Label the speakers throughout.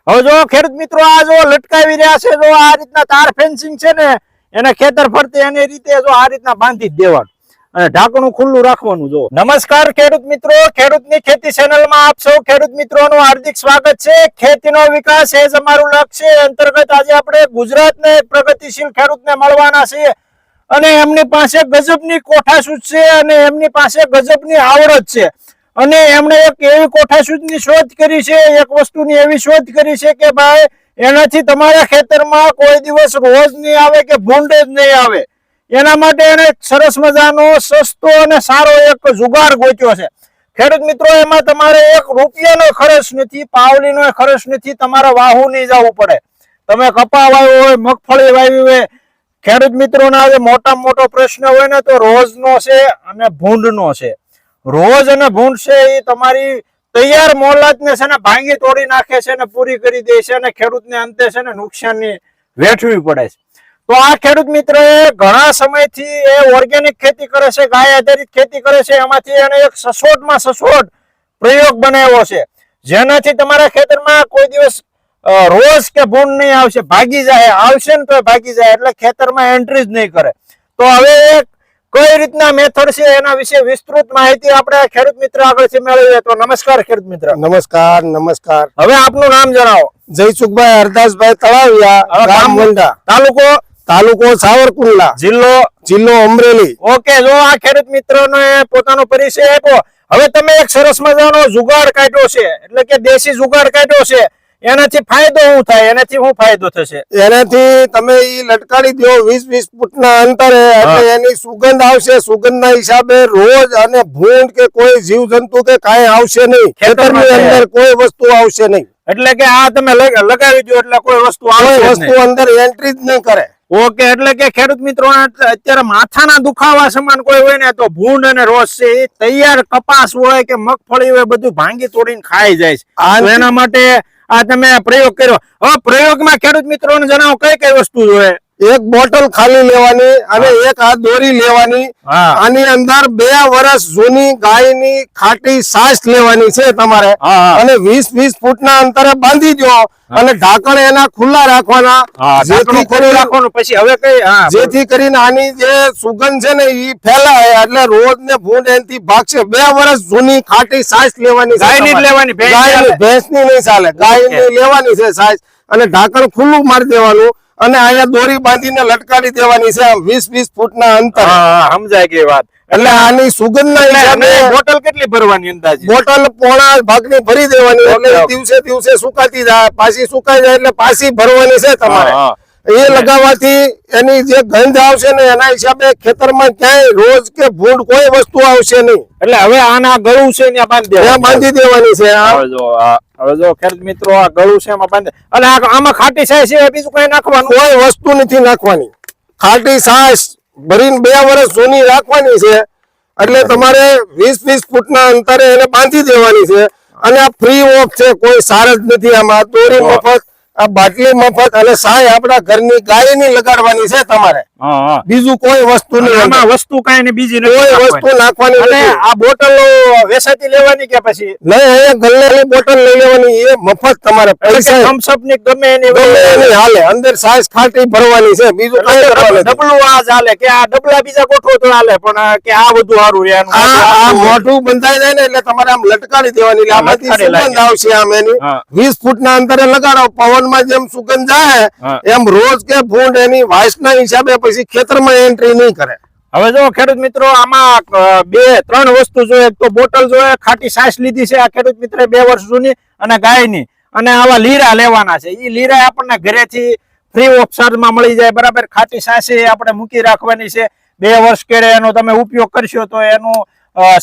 Speaker 1: હવે જો ખેડૂત મિત્રો આ જો લટકાવી રહ્યા છે, જો આ રીતના તાર ફેન્સિંગ છે ને એને ખેતર ફરતે એની રીતે જો આ રીતના બાંધી જ દેવાનું અને ઢાંકણું ખુલ્લું રાખવાનું. જો નમસ્કાર ખેડૂત મિત્રો, ખેડૂતની ખેતી ચેનલમાં આપ સૌ ખેડૂત મિત્રોનું હાર્દિક સ્વાગત છે. ખેતીનો વિકાસ એ જ અમારું લક્ષ્ય અંતર્ગત આજે આપણે ગુજરાતના એક પ્રગતિશીલ ખેડૂતને મળવાના છીએ અને એમની પાસે ગજબની કોઠાસૂઝ છે અને એમની પાસે ગજબની આવડત છે અને એમણે એક એવી કોઠાસૂઝની શોધ કરી છે, એક વસ્તુની એવી શોધ કરી છે કે ભાઈ એનાથી તમારા ખેતરમાં કોઈ દિવસ રોજ નહીં આવે કે ભૂંડ જ નહીં આવે. એના માટે એને સરસ મજાનો સસ્તો અને સારો એક જુગાડ ગોત્યો છે. ખેડૂત મિત્રો, એમાં તમારે એક રૂપિયાનો ખર્ચ નથી, પાવલીનો ખર્ચ નથી, તમારે વાહુ નહીં જવું પડે. તમે કપા વાવ્યો હોય, મગફળી વાવી હોય, ખેડૂત મિત્રોના જે મોટામાં મોટો પ્રશ્ન હોય ને તો રોજનો છે અને ભૂંડનો છે. રોજ અને ભૂંડ છે એ તમારી તૈયાર મોલાતને છે ને ભાંગી તોડી નાખે છે ને પૂરી કરી દે છે અને ખેડૂતને અંતે છે ને નુકસાનની વેઠવી પડે છે. તો આ ખેડૂત મિત્ર ઘણા સમયથી એ ઓર્ગેનિક ખેતી કરે છે, ગાય આધારિત ખેતી કરે છે. એમાંથી એને એક સચોટમાં સચોટ પ્રયોગ બનાવ્યો છે જેનાથી તમારા ખેતરમાં કોઈ દિવસ રોજ કે ભૂંડ નહીં આવશે, ભાગી જાય, આવશે ને તો ભાગી જાય, એટલે ખેતરમાં એન્ટ્રી જ નહીં કરે. તો હવે કઈ રીતના મેથડ છે એના વિશે વિસ્તૃત માહિતી આપણે ખેડૂત મિત્ર આગળથી મેળવીએ. તો નમસ્કાર ખેડૂત મિત્ર.
Speaker 2: નમસ્કાર. નમસ્કાર.
Speaker 1: હવે આપનું નામ જણાવો.
Speaker 2: જયસુખભાઈ હરદાસભાઈ તળાવિયા, ગામ વંડા, તાલુકો સાવરકુંડલા, જિલ્લો અમરેલી.
Speaker 1: ઓકે, જો આ ખેડૂત મિત્રોને પોતાનો પરિચય આપ્યો. હવે તમે એક સરસ મજાનો જુગાડ કાઢ્યો છે, એટલે કે દેશી જુગાડ કાઢ્યો છે. એનાથી ફાયદો શું થાય, એનાથી શું ફાયદો થશે?
Speaker 2: એનાથી તમે ઈ લટકાડી દો 20-20 ફૂટના અંતરે, એટલે એની સુગંધ આવશે. સુગંધના હિસાબે રોજ અને ભૂંડ કે કોઈ જીવ જંતુ કે કાંઈ આવશે નહીં, ખેતરની અંદર કોઈ વસ્તુ આવશે નહીં.
Speaker 1: એટલે કે આ તમે લગાવી દો એટલે કોઈ વસ્તુ
Speaker 2: અંદર એન્ટ્રી જ નહીં કરે.
Speaker 1: ઓકે, એટલે કે ખેડૂત મિત્રો અત્યારે માથાના દુખાવા સમાન કોઈ હોય ને તો ભૂંડ અને રોજ છે એ તૈયાર કપાસ હોય કે મગફળી હોય બધું ભાંગી તોડીને ખાઈ જાય છે. એના માટે આ તમે પ્રયોગ કર્યો. હવે પ્રયોગમાં ખેડૂત મિત્રોને જણાવો કઈ કઈ વસ્તુ જોઈએ?
Speaker 2: એક બોટલ ખાલી લેવાની અને એક આ દોરી લેવાની. આની અંદર 2 વર્ષ જૂની ગાયની ખાટી છાશ લેવાની છે તમારે અને 20-20 ફૂટના અંતરે બાંધી દો અને ઢાંકણ એના ખુલ્લા રાખવાના, જેથી કરીને આની જે સુગંધ છે ને એ ફેલાય એટલે રોજ ને ભૂંડ એનાથી ભાગશે. 2 વર્ષ જૂની ખાટી છાશ લેવાની, ભેંસની નહીં ચાલે, ગાયની લેવાની છે છાશ અને ઢાંકણ ખુલ્લું મારી દેવાનું અને અહીંયા દોરી બાંધીને લટકાડી દેવાની છે 20-20 ફૂટના અંતરે.
Speaker 1: સમજાય ગઈ વાત.
Speaker 2: એટલે આની સુગંધ ના
Speaker 1: બોટલ કેટલી ભરવાની અંદાજે?
Speaker 2: બોટલ પોણા ભાગની ભરી દેવાની, એટલે દિવસે દિવસે સુકાતી જાય, પાછી સુકાઈ જાય એટલે પાછી ભરવાની છે તમારે. એ લગાવવાથી એની જે ગંધ આવશે ને એના હિસાબે ખેતરમાં ક્યાંય રોજ કે ભૂંડ કોઈ વસ્તુ આવશે નહીં.
Speaker 1: એટલે હવે આના ગળું છે ત્યાં
Speaker 2: બાંધી દેવાની છે.
Speaker 1: હવે જો ખેડૂત મિત્રો આ ગળું છે એમાં બાંધે અને આમાં ખાટી છાશ છે, બીજું કઈ નાખવાનું
Speaker 2: કોઈ વસ્તુ નથી નાખવાની. ખાટી છાશ ભરીને 2 વર્ષ જૂની રાખવાની છે. એટલે તમારે 20-20 ફૂટના અંતરે એને બાંધી દેવાની છે અને આ ફ્રી ઓફ છે, કોઈ સાર જ નથી આમાં. દોરી મફત, આ બાટલી મફત અને સાય આપણા ઘરની ગાયની લગાડવાની છે તમારે. બીજું કોઈ વસ્તુ નહીં,
Speaker 1: આમાં વસ્તુ કઈ ને બીજી
Speaker 2: કોઈ વસ્તુ નાખવાની નથી.
Speaker 1: આ બોટલ વેચાતી લેવાની કે પછી
Speaker 2: નહીં, ગલ્લાની બોટલ લઈ લેવાની, એ મફત તમારે. પૈસા
Speaker 1: થમ્સઅપ ની ગમે એની
Speaker 2: હાલે, અંદર સાઈઝ ખાટી ભરવાની છે, બીજું કઈ કરવાનું.
Speaker 1: ડબલું આ ચાલે કે આ ડબલા બીજા ગોઠવો તો હાલે, પણ કે આ બધું સારું રહે.
Speaker 2: આ મોઢું બંધાઈ જાય ને એટલે તમારે આમ લટકાડી દેવાની, એટલે આમાંથી સુગંધ આવશે. આમ એની 20 ફૂટના અંતરે લગાડો, પવનમાં જેમ સુગંધ જાય એમ રોજ કે ભૂંડ એની વાઇસના હિસાબે પછી ખેતરમાં એન્ટ્રી નહીં કરે.
Speaker 1: હવે જો ખેડૂત મિત્રો આમાં 2-3 વસ્તુ જોઈએ. તો બોટલ જોઈએ, ખાટી છાશ લીધી છે આ ખેડૂત મિત્ર 2 વર્ષ જૂની અને ગાયની, અને આવા લીરા લેવાના છે. એ લીરા આપણને ઘરેથી ફ્રી ઓફ ચાર્જમાં મળી જાય. બરાબર, ખાટી છાશ આપણે મૂકી રાખવાની છે. 2 વર્ષ કેળે એનો તમે ઉપયોગ કરશો તો એનું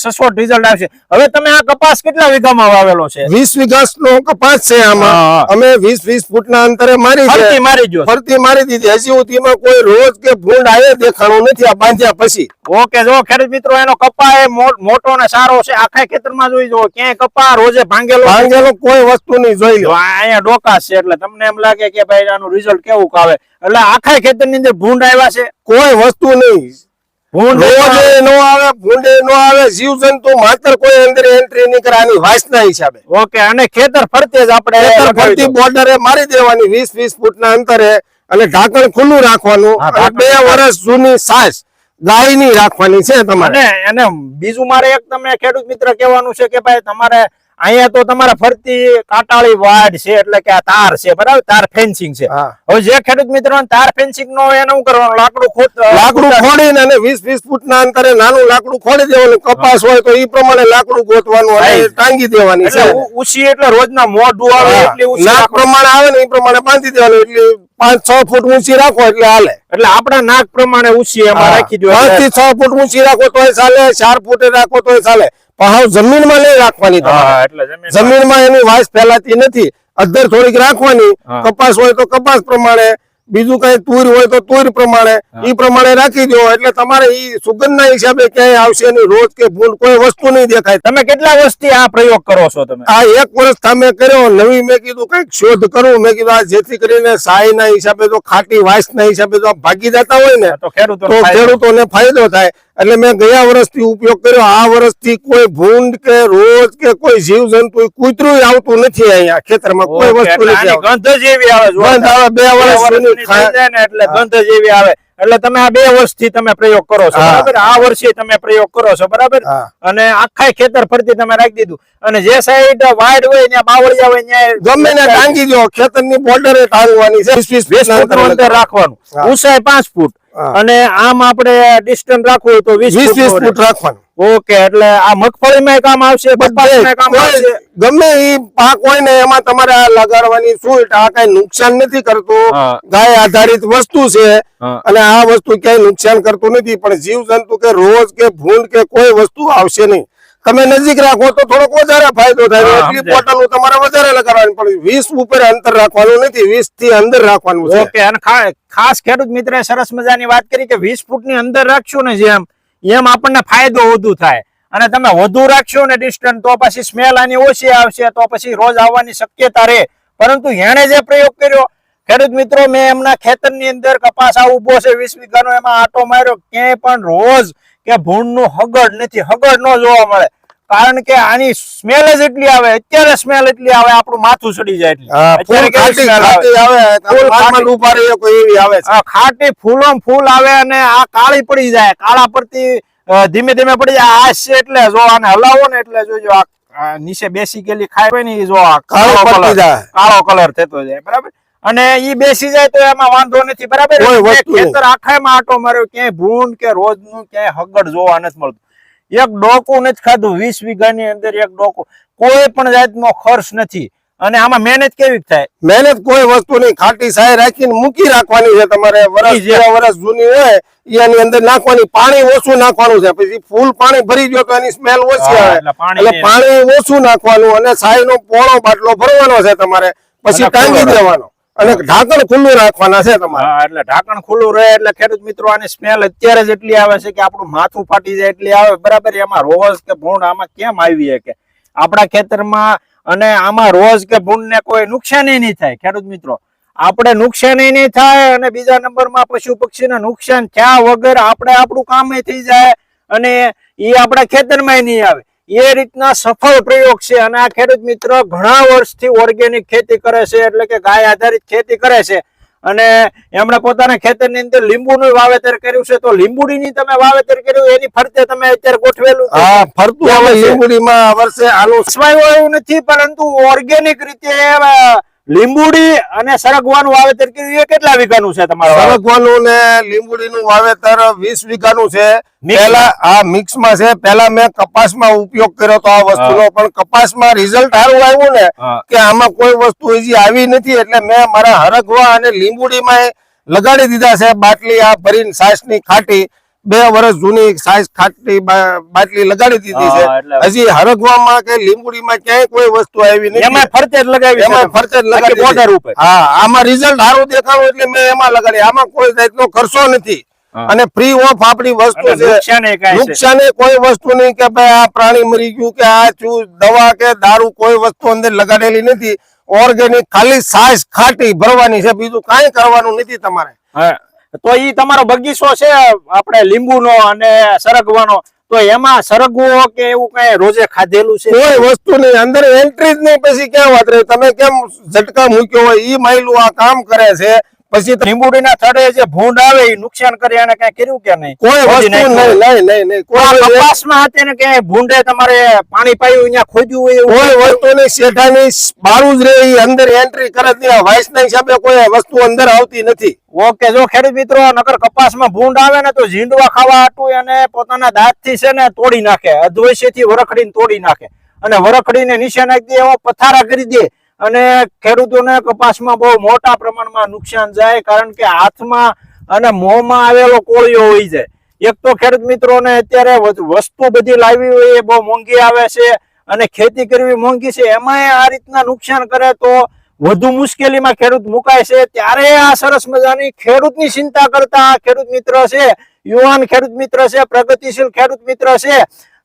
Speaker 1: સચોટ રિઝલ્ટ આવશે. હવે તમે આ કપાસ કેટલા વીઘામાં વાવેલો છે?
Speaker 2: 20 વીઘાનો કપાસ છે. આમાં અમે 20-20 ફૂટના અંતરે ફરતી મારી દીધી. હજી સુધીમાં કોઈ રોજ કે ભૂંડ આવે દેખાણું નથી આ બાંધ્યા પછી.
Speaker 1: ઓકે, જો ખેડૂત મિત્રો એનો કપા એ મોટો અને સારો છે. આખા ખેતરમાં જોઈ જો ક્યાંય કપા રોજે ભાંગેલો
Speaker 2: કોઈ વસ્તુ નહીં જોઈ લો.
Speaker 1: અહીંયા ડોકાસ છે એટલે તમને એમ લાગે કે ભાઈ આનું રિઝલ્ટ કેવું આવે. એટલે આખા ખેતરની અંદર ભૂંડ આવ્યા છે,
Speaker 2: કોઈ વસ્તુ નહીં.
Speaker 1: ભૂંડ
Speaker 2: રોજ એ નો આવે, ભૂંડ એ નો આવે, જીવજંતુ માત્ર કોઈ અંદર એન્ટ્રી નહીં કરે આની વાસના હિસાબે.
Speaker 1: ઓકે, અને ખેતર ફરતે જ આપણે
Speaker 2: ખેતર
Speaker 1: લગાવી
Speaker 2: ફરતી
Speaker 1: દો.
Speaker 2: બોર્ડરે મારી દેવાની 20-20 ફૂટના અંતરે, અને ઢાંકણ ખુલ્લું રાખવાનું.
Speaker 1: હા,
Speaker 2: અને 2 વર્ષ જૂની સાસ ગાયની રાખવાની છે તમારે.
Speaker 1: અને એને બીજું મારે એક તમે ખેડૂત મિત્ર કહેવાનું છે કે ભાઈ તમારે અહીંયા તો તમારે ફરતી કાંટાળી વાડ છે, એટલે કે આ તાર છે, બરાબર, તાર ફેન્સિંગ છે.
Speaker 2: હા.
Speaker 1: હવે જે ખેડૂત મિત્રો તાર ફેન્સિંગ નો એને શું કરવાનું,
Speaker 2: લાકડું ખોડીને અને 20-20 ફૂટના અંતરે નાનું લાકડું ખોડી દેવાનું. કપાસ હોય તો ઈ પ્રમાણે લાકડું ગોતવાનું અને ટાંગી દેવાની છે.
Speaker 1: એટલે ઉછી એટલે રોજના મોઢું આવે એટલી ઉછી
Speaker 2: નાક પ્રમાણે આવે ને એ પ્રમાણે બાંધી દેવાનું. એટલે 5-6 ફૂટ ઊંચી રાખો એટલે હાલે.
Speaker 1: એટલે આપણા નાક પ્રમાણે ઉછી એમાં રાખી દો.
Speaker 2: 5 થી 6 ફૂટ ઊંચી રાખો તોય ચાલે, 4 ફૂટે રાખો તોય ચાલે. પણ હાવ જમીનમાં નહીં રાખવાની તમારે.
Speaker 1: હા, એટલે
Speaker 2: જમીનમાં એની વાસ ફેલાતી નથી. અદ્ધર થોડીક રાખવાની.
Speaker 1: હા.
Speaker 2: કપાસ હોય તો કપાસ પ્રમાણે, બીજું કઈ તુર હોય તો તુર પ્રમાણે, ઈ પ્રમાણે રાખી દો. એટલે તમારે ઈ સુગંધના હિસાબે ક્યાંય આવશે નહીં. રોજ કે ભૂંડ કોઈ વસ્તુ નહીં દેખાય.
Speaker 1: તમે કેટલા વર્ષથી આ પ્રયોગ કરો છો તમે?
Speaker 2: આ 1 વર્ષ તમે કર્યો. નવી મેં કીધું કઈક શોધ કરું. મેં કીધું આ જેથી કરીને સાયના હિસાબે તો ખાટી વાસના હિસાબે તો ભાગી જતા હોય ને
Speaker 1: તો
Speaker 2: તો
Speaker 1: ખેડૂતો
Speaker 2: ખેડૂતોને ફાયદો થાય. એટલે મેં ગયા વર્ષથી ઉપયોગ કર્યો. આ વર્ષથી કોઈ ભૂંડ કે રોજ કે કોઈ જીવજંતુ કૂતરું આવતું નથી અહીંયા ખેતરમાં. કોઈ વસ્તુ નથી આવતી.
Speaker 1: ગંધ જેવી આવે,
Speaker 2: ગંધ આવે. 2 વર્ષ
Speaker 1: વર્ષની
Speaker 2: જૂની
Speaker 1: થઈ જાય ને એટલે ગંધ જેવી આવે. એટલે તમે આ 2 વર્ષથી તમે પ્રયોગ કરો છો,
Speaker 2: હા.
Speaker 1: બરાબર? આ વર્ષે તમે પ્રયોગ કરો છો, બરાબર?
Speaker 2: હા.
Speaker 1: અને આખા ખેતર ફરતી તમે રાખી દીધું. અને જે સાઈડ વાડ હોય ત્યાં બાવળિયા હોય ત્યાં
Speaker 2: ગમે ને ટાંગી દો. ખેતરની બોર્ડરે ટાંગવાની છે. 20
Speaker 1: ફૂટનું અંતર રાખવાનું,
Speaker 2: હા.
Speaker 1: ઊંચાઈ 5 ફૂટ,
Speaker 2: હા.
Speaker 1: અને આમ આપણે ડિસ્ટન્સ રાખવું હોય તો 20
Speaker 2: 20
Speaker 1: ફૂટ.
Speaker 2: ફૂટ રાખવાનું.
Speaker 1: ઓકે, એટલે આ મગફળીમાં કામ આવશે, કપાસમાં કામ આવશે.
Speaker 2: ગમે ઈ પાક હોય ને એમાં તમારે આ લગાડવાની સૂટ. આ કઈ નુકસાન નથી કરતું.
Speaker 1: હા.
Speaker 2: ગાય આધારિત વસ્તુ છે.
Speaker 1: હા.
Speaker 2: અને આ વસ્તુ ક્યાંય નુકસાન કરતું નથી. પણ જીવજંતુ કે રોજ કે ભૂંડ કે કોઈ વસ્તુ આવશે નહીં. તમે નજીક રાખો તો થોડોક વધારે ફાયદો થાય.
Speaker 1: હા,
Speaker 2: એટલી
Speaker 1: સમજાય.
Speaker 2: બોટલો તમારે વધારે લગાડવાની. પણ 20 ઉપર અંતર રાખવાનું નથી. 20 થી અંદર રાખવાનું છે.
Speaker 1: ઓકે, અને ખાસ ખેડૂત મિત્રએ સરસ મજાની વાત કરી કે 20 ફૂટની અંદર રાખશું ને જેમ એમ આપણને ફાયદો વધુ થાય. અને તમે વધુ રાખશો ને ડિસ્ટન્સ તો પછી સ્મેલ આની ઓછી આવશે, તો પછી રોજ આવવાની શક્યતા રહે. પરંતુ એણે જે પ્રયોગ કર્યો ખેડૂત મિત્રો, મેં એમના ખેતરની અંદર કપાસ આ ઉભો છે 20 વીઘાનો, એમાં આટો માર્યો, ક્યાંય પણ રોજ કે ભૂંડનું હગડ નથી, હગડ ન જોવા મળે. કારણ કે આની સ્મેલ જ એટલી આવે. અત્યારે સ્મેલ એટલી આવે આપણું માથું ચડી જાય એટલી.
Speaker 2: હા, ફૂલ
Speaker 1: અત્યારે કેવી
Speaker 2: ખાટી
Speaker 1: smell આવે?
Speaker 2: ખાટી આવે.
Speaker 1: ફૂલ
Speaker 2: પાકમાં
Speaker 1: ખાટી.
Speaker 2: ઉભા રહીએ કોઈ એવી આવે છે.
Speaker 1: આ ખાટી ફૂલોમ ફૂલ આવે અને આ કાળી પડી જાય. કાળા પરથી ધીમે ધીમે પડી જાય. આ છે એટલે જો આને હલાવો ને એટલે જોજો આ નીચે બેસી ગયેલી ખાય હોય ને એ જો આ
Speaker 2: કાળો
Speaker 1: કાળો
Speaker 2: પડી
Speaker 1: કલર,
Speaker 2: જાય.
Speaker 1: કાળો કલર થતો જાય, બરાબર? અને ઈ બેસી જાય તો એમાં વાંધો નથી, બરાબર?
Speaker 2: કોઈ
Speaker 1: મેં
Speaker 2: વસ્તુ નહીં.
Speaker 1: ખેતર આખામાં આટો માર્યો, ક્યાંય ભૂંડ કે રોજનું ક્યાંય હગડ જોવા નથી મળતું. એક ડોકું નથી ખાધું 20 વીઘાની અંદર. એક ડોકું, કોઈ પણ જાતનો ખર્ચ નથી. અને આમાં મહેનત કેવી થાય?
Speaker 2: મહેનત કોઈ વસ્તુ નહીં. ખાટી સાય રાખીને મૂકી રાખવાની છે તમારે. વર્ષ 2 વર્ષ જૂની હોય એની અંદર નાખવાની. પાણી ઓછું નાખવાનું છે. પછી ફૂલ પાણી ભરી ગયો તો એની સ્મેલ ઓછી આવે.
Speaker 1: એટલે પાણી
Speaker 2: એટલે પાણી ઓછું નાખવાનું. અને સાયનો પોળો બાટલો ભરવાનો છે તમારે. પછી
Speaker 1: અને
Speaker 2: ટાંગી
Speaker 1: ખુલ્લો
Speaker 2: દેવાનો. અને ઢાંકણ ખુલ્લું રાખવાના છે તમારે.
Speaker 1: હા, એટલે ઢાંકણ ખુલ્લું રહે એટલે ખેડૂત મિત્રો આની સ્મેલ અત્યારે જ એટલી આવે છે કે આપણું માથું ફાટી જાય એટલી આવે, બરાબર? એમાં રોજ કે ભૂંડ આમાં કેમ આવી કે આપણા ખેતરમાં? અને આમાં રોજ કે ભૂંડ ને કોઈ નુકસાન નહીં થાય ખેડૂત મિત્રો. આપણે નુકસાન નહીં થાય, અને બીજા નંબરમાં પશુ પક્ષીને નુકસાન થયા વગર આપણે આપણું કામ થઈ જાય, અને એ આપણા ખેતરમાં નહીં આવે. એ રીતના સફળ પ્રયોગ છે. અને આ ખેડૂત મિત્ર ઘણા વર્ષથી ઓર્ગેનિક ખેતી કરે છે, એટલે કે ગાય આધારિત ખેતી કરે છે. અને એમણે પોતાના ખેતરની અંદર લીંબુનું વાવેતર કર્યું છે. તો લીંબુડીની તમે વાવેતર કર્યું એની ફરતે તમે અત્યારે ગોઠવેલું છે.
Speaker 2: હા, ફરતું આવે લીંબુડીમાં આ વર્ષે આનું
Speaker 1: સવાયું એવું નથી, પરંતુ ઓર્ગેનિક રીતે લીંબુડી અને સરગવાનું વાવેતર કર્યું. એ કેટલા વીઘાનું છે તમારું?
Speaker 2: સરગવાનું ને લીંબુડીનું વાવેતર 20 વીઘાનું છે.
Speaker 1: Mix
Speaker 2: પહેલા આ મિક્સમાં છે. પહેલા મેં કપાસમાં ઉપયોગ કર્યો તો આ વસ્તુનો, પણ કપાસમાં રિઝલ્ટ સારું આવ્યું ને
Speaker 1: હા.
Speaker 2: કે આમાં કોઈ વસ્તુ હજી આવી નથી. એટલે મેં મારા હરગવા અને લીંબુડીમાં લગાડી દીધા છે. બાટલી આ ભરીને સાસની ખાટી 2 વર્ષ જૂની સાસ ખાટી બાટલી લગાડી દીધી છે.
Speaker 1: હા, એટલે
Speaker 2: હજી હરગવામાં કે લીંબુડીમાં ક્યાંય કોઈ વસ્તુ આવી નથી.
Speaker 1: એમાં ફરતે જ લગાવી છે
Speaker 2: એમાં
Speaker 1: તમે?
Speaker 2: ફરતે જ
Speaker 1: બાકી
Speaker 2: લગાડી
Speaker 1: border
Speaker 2: દીધી.
Speaker 1: ઉપર?
Speaker 2: હા, આમાં રિઝલ્ટ સારું દેખાડું એટલે મેં એમાં લગાડી. આમાં કોઈ જાતનો ખર્ચો નથી.
Speaker 1: હા.
Speaker 2: અને ફ્રી ઓફ આપણી વસ્તુ
Speaker 1: અને
Speaker 2: છે.
Speaker 1: નુકસાને કાંઈ છે?
Speaker 2: નુકસાને કોઈ વસ્તુ નહીં કે ભાઈ આ પ્રાણી મરી ગયું કે આ દવા કે દારૂ કોઈ વસ્તુ અંદર લગાડેલી નથી. ઓર્ગેનિક ખાલી સાસ ખાટી ભરવાની છે. બીજું કાંઈ કરવાનું નથી તમારે.
Speaker 1: હા, તો ઈ તમારો બગીચો છે આપણે લીંબુનો અને સરગવાનો, તો એમાં સરગવો કે એવું કઈ રોજે ખાધેલું છે?
Speaker 2: કોઈ વસ્તુ નહીં, અંદર એન્ટ્રી જ નહીં, પછી ક્યાં વાત રહી? તમે કેમ ઝટકા મૂક્યો હોય? ઈ માયલું આ કામ કરે છે. પછી
Speaker 1: લીંબુડીના થડે જે ભૂંડ આવે એ નુકસાન કરી એને કઈ કર્યું કે નહીં?
Speaker 2: કોઈ વસ્તુ નહીં કોઈ
Speaker 1: કપાસમાં હતી ને કે ભૂંડે તમારે પાણી પાયું અહીંયા ખોદ્યું હોય એવું?
Speaker 2: કોઈ વસ્તુ નહીં, શેઠાની બારું જ રહે, ઈ અંદર એન્ટ્રી કરે જ નહીં. વાઇસના હિસાબે કોઈ વસ્તુ અંદર આવતી નથી.
Speaker 1: ઓકે, જો ખેડૂત મિત્રો નકર કપાસમાં ભૂંડ આવે ને તો ઝીંડવા ખાવા હાટું અને પોતાના દાંતથી છે ને તોડી નાખે, અધવૈશ્યથી વરખડીને તોડી નાખે અને વરખડીને નીચે નાખી દે, એવો પથારા કરી દે અને ખેડૂતોને કપાસમાં બહુ મોટા પ્રમાણમાં નુકસાન જાય, કારણ કે હાથમાં અને મોંમાં આવેલો કોળિયો હોય જાય. એક તો ખેડૂત મિત્રોને અત્યારે વસ્તુ બધી લાવી હોય એ બહુ મોંઘી આવે છે અને ખેતી કરવી મોંઘી છે, એમાંય આ રીતના નુકસાન કરે તો વધુ મુશ્કેલીમાં ખેડૂત મુકાય છે. ત્યારે આ સરસ મજાની ખેડૂતની ચિંતા કરતા ખેડૂત મિત્ર છે, યુવાન ખેડૂત મિત્ર છે, પ્રગતિશીલ ખેડૂત મિત્ર છે,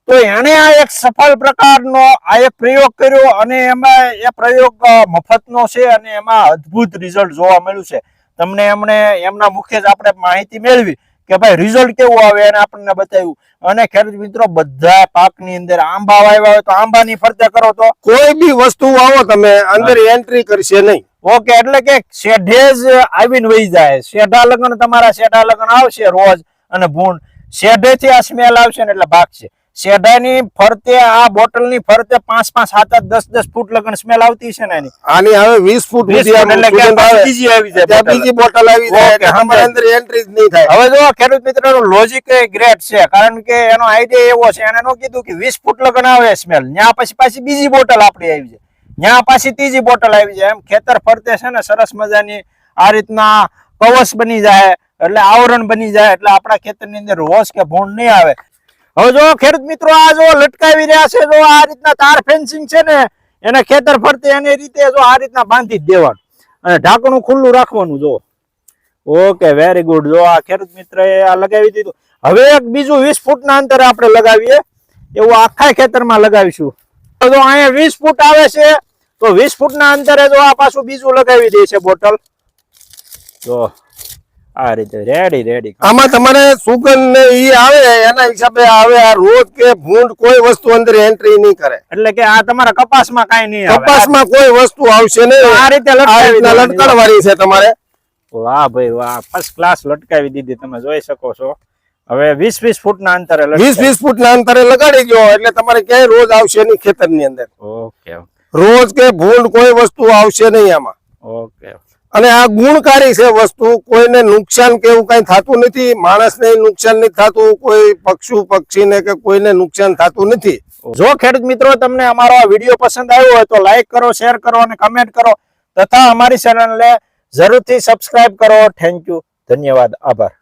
Speaker 1: તો એને આ એક સફળ પ્રકારનો આ એક પ્રયોગ કર્યો અને એમાં એ પ્રયોગ મફતનો છે અને એમાં અદ્ભુત રિઝલ્ટ જોવા મળ્યું છે. તમને એમણે એમના મુખ્ય જ આપણે માહિતી મેળવી કે ભાઈ રિઝલ્ટ કેવું આવે એને આપણને બતાવ્યું. અને ખેડૂત મિત્રો બધા પાકની અંદર આંબા વાવ્યા હોય તો આંબાની ફરતે કરો તો
Speaker 2: કોઈ બી વસ્તુ વાવો તમે અંદર એન્ટ્રી કરશે નહીં.
Speaker 1: ઓકે, એટલે કે શેઢે જ આવીને વહી જાય. શેઢા લગ્ન તમારા શેઢા લગ્ન આવશે રોજ અને ભૂંડ શેઢેથી આ સ્મેલ આવશે ને એટલે ભાગશે. શેઢાની ફરતે આ બોટલની ફરતે 5-5, 7-7, 10-10 ફૂટ લગન સ્મેલ આવતી છે ને એની.
Speaker 2: આની હવે 20 ફૂટ સુધી
Speaker 1: એટલે કે બીજી આવી જાય,
Speaker 2: બીજી બોટલ આવી જાય એટલે તમારે અંદર એન્ટ્રી જ નહીં થાય.
Speaker 1: હવે જો ખેડૂત મિત્રોનો લોજિક ગ્રેટ છે, કારણ કે એનો આઈડિયા એવો છે, એને નો કીધું કે 20 ફૂટ લગન આવે સ્મેલ, ન્યા પછી પાછી બીજી બોટલ આપણી આવી જાય, ન્યા પાછી ત્રીજી બોટલ આવી જાય, એમ ખેતર ફરતે છે ને સરસ મજાની આ રીતના કવચ બની જાય, એટલે આવરણ બની જાય, એટલે આપણા ખેતરની અંદર રોજ કે ભૂંડ નહીં આવે. હવે જો ખેડૂત મિત્રો આ જો લટકાવી રહ્યા છે, જો આ રીતના તાર ફેન્સિંગ છે ને એને ખેતર ફરતે એની રીતે જો આ રીતના બાંધી જ દેવાનું અને ઢાંકણું ખુલ્લું રાખવાનું. જો ઓકે, વેરી ગુડ. જો આ ખેડૂત મિત્રએ આ લગાવી દીધું. હવે એક બીજું 20 ફૂટના અંતરે આપણે લગાવીએ, એવું આખા ખેતરમાં લગાવીશું. જો અહીંયા 20 ફૂટ આવે છે તો 20 ફૂટના અંતરે જો આ પાછું બીજું લગાવી દે છે બોટલ. જો આ રીતે રેડી.
Speaker 2: આમાં તમારે સુગંધ ને ઈ આવે એના હિસાબે આવે. આ રોજ કે ભૂંડ કોઈ વસ્તુ અંદર એન્ટ્રી નહીં કરે,
Speaker 1: એટલે કે આ તમારા કપાસમાં કાઈ નહીં આવે,
Speaker 2: કપાસમાં કોઈ વસ્તુ આવશે નહીં.
Speaker 1: આ રીતે
Speaker 2: લટકાડવાની છે તમારે.
Speaker 1: વાહ ભાઈ વાહ, ફર્સ્ટ ક્લાસ લટકાવી દીધી, તમે જોઈ શકો છો. હવે 20-20 ફૂટના અંતરે
Speaker 2: 20-20 ફૂટના અંતરે લગાડી દો એટલે તમારે ક્યાંય રોજ આવશે નહીં ખેતરની અંદર.
Speaker 1: ઓકે,
Speaker 2: રોજ કે ભૂંડ કોઈ વસ્તુ આવશે નહીં આમાં.
Speaker 1: ઓકે.
Speaker 2: અને આ ગુણકારી છે વસ્તુ, કોઈને નુકસાન કે એવું કઈ થતું નથી, માણસને નુકસાન નથી થતું, કોઈ પક્ષુ પક્ષીને કે કોઈને નુકસાન થતું નથી.
Speaker 1: જો ખેડૂત મિત્રો તમને અમારો આ વિડીયો પસંદ આવ્યો હોય તો લાઈક કરો, શેર કરો અને કમેન્ટ કરો તથા અમારી ચેનલને જરૂરથી સબસ્ક્રાઇબ કરો. થેન્ક યુ, ધન્યવાદ, આભાર.